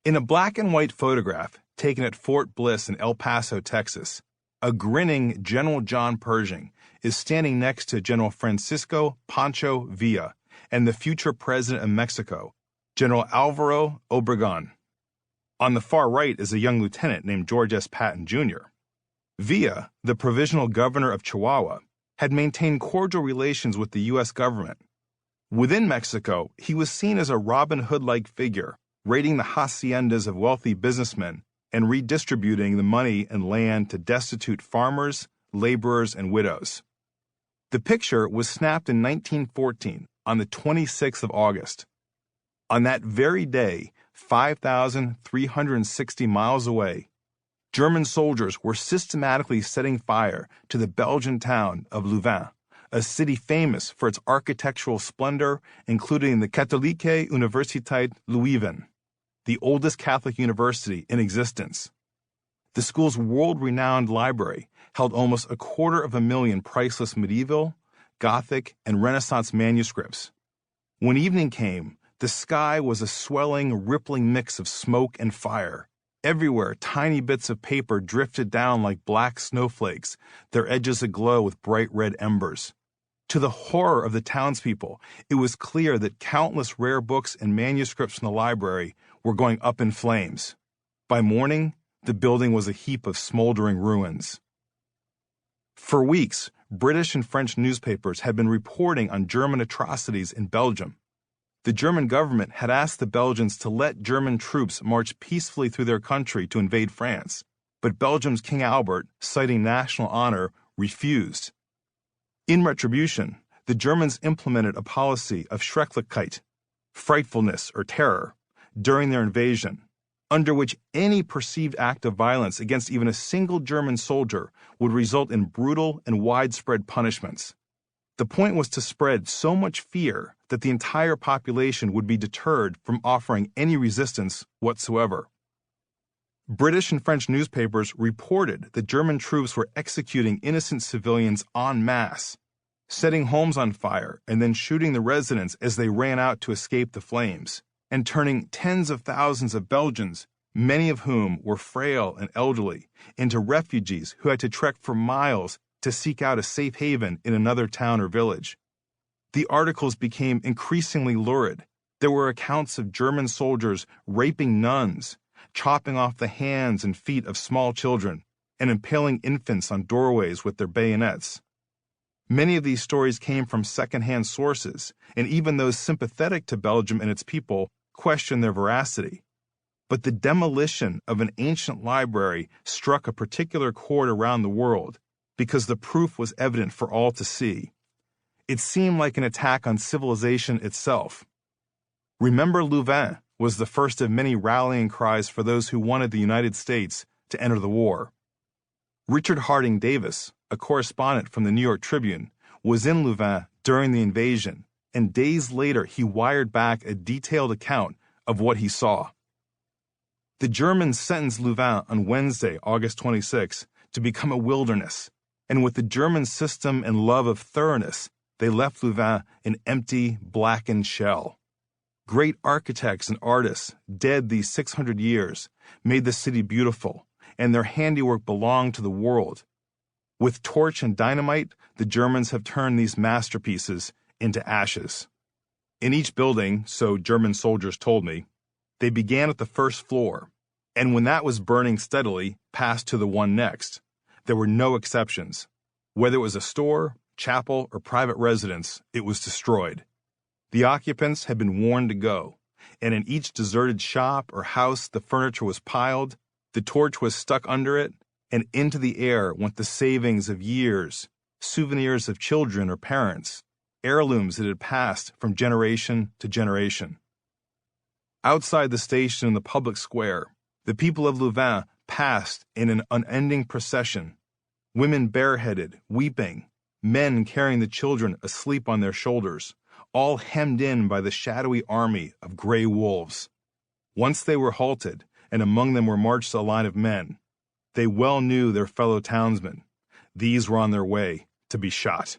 In a black and white photograph taken at Fort Bliss in El Paso, Texas, a grinning General John Pershing is standing next to General Francisco Pancho Villa and the future president of Mexico, General Alvaro Obregón. On the far right is a young lieutenant named George S. Patton, Jr. Villa, the provisional governor of Chihuahua, had maintained cordial relations with the U.S. government. Within Mexico, he was seen as a Robin Hood-like figure, raiding the haciendas of wealthy businessmen and redistributing the money and land to destitute farmers, laborers, and widows. The picture was snapped in 1914 on the 26th of August. On that very day, 5,360 miles away, German soldiers were systematically setting fire to the Belgian town of Louvain, a city famous for its architectural splendor, including the Katholieke Universiteit Leuven, the oldest Catholic university in existence. The school's world-renowned library held almost 250,000 priceless medieval, Gothic, and Renaissance manuscripts. When evening came, the sky was a swelling, rippling mix of smoke and fire. Everywhere, tiny bits of paper drifted down like black snowflakes, their edges aglow with bright red embers. To the horror of the townspeople, it was clear that countless rare books and manuscripts from the library were going up in flames. By morning, the building was a heap of smoldering ruins. For weeks, British and French newspapers had been reporting on German atrocities in Belgium. The German government had asked the Belgians to let German troops march peacefully through their country to invade France, but Belgium's King Albert, citing national honor, refused. In retribution, the Germans implemented a policy of Schrecklichkeit, frightfulness or terror, during their invasion, under which any perceived act of violence against even a single German soldier would result in brutal and widespread punishments. The point was to spread so much fear that the entire population would be deterred from offering any resistance whatsoever. British and French newspapers reported that German troops were executing innocent civilians en masse, setting homes on fire and then shooting the residents as they ran out to escape the flames, and turning tens of thousands of Belgians, many of whom were frail and elderly, into refugees who had to trek for miles to seek out a safe haven in another town or village. The articles became increasingly lurid. There were accounts of German soldiers raping nuns, chopping off the hands and feet of small children, and impaling infants on doorways with their bayonets. Many of these stories came from second-hand sources, and even those sympathetic to Belgium and its people questioned their veracity. But the demolition of an ancient library struck a particular chord around the world, because the proof was evident for all to see. It seemed like an attack on civilization itself. Remember Louvain was the first of many rallying cries for those who wanted the United States to enter the war. Richard Harding Davis, a correspondent from the New York Tribune, was in Louvain during the invasion, and days later he wired back a detailed account of what he saw. The Germans sentenced Louvain on Wednesday, August 26, to become a wilderness, and with the German system and love of thoroughness, they left Louvain an empty, blackened shell. Great architects and artists, dead these 600 years, made the city beautiful, and their handiwork belonged to the world. With torch and dynamite, the Germans have turned these masterpieces into ashes. In each building, so German soldiers told me, they began at the first floor, and when that was burning steadily, passed to the one next. There were no exceptions. Whether it was a store, chapel, or private residence, it was destroyed. The occupants had been warned to go, and in each deserted shop or house the furniture was piled, the torch was stuck under it, and into the air went the savings of years, souvenirs of children or parents, heirlooms that had passed from generation to generation. Outside the station in the public square, the people of Louvain passed in an unending procession, women bareheaded, weeping, men carrying the children asleep on their shoulders, all hemmed in by the shadowy army of gray wolves. Once they were halted, and among them were marched a line of men. They well knew their fellow townsmen. These were on their way to be shot.